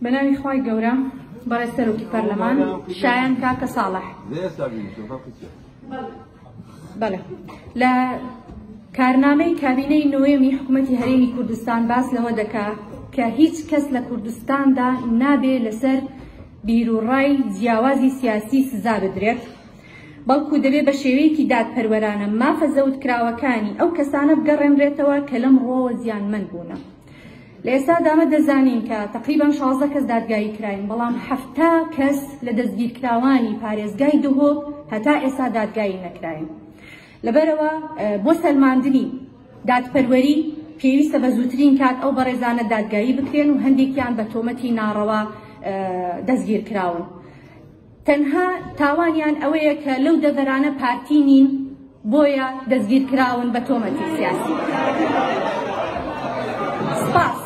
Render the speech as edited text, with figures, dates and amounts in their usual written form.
بناوی خوای گەورە بەڕێز سەرۆکی پەرلەمان شایان کاکە ساڵح. بەڵێ لە کارنامەی کابینەی نوێمی حکوومەتی هەرێمی کوردستان باس لەوە دەکات کە هیچ کەس لە کوردستاندا نابێ لەسەر بیرروڕای جیاوازی سیاسی سزا بدرێت، بەڵکو دەبێت بە شێوەیەکی دادپەروەرانە مافە زەوتکراوەکانی ئەو کەسانە بگەڕێنرێتەوە کە لەم ڕۆوە زیانمەند بوونە. لە ئێستادا ئەمە دەزانین کە تقریبان 16 کەس دادگایی کراین، بەڵام 7 کەس لە دەستگیرکراوانی پارێزگای دهۆک هەتا ئێستا دادگایی نەکراین. لەبەرەوە بۆ سەلماندنی دادپەروەری پێویستە بە زووترین کات ئەو بەڕێزانە دادگایی بکرێن و هەندێکیان بە تۆمەتی ناڕەوا دەستگیر کراون. تەنها تاوانیان ئەوەیە کە لەو دەڤەرانە پارتی نین بۆیە دەستگیر کراون بە تۆمەتی سیاسی. سپاس.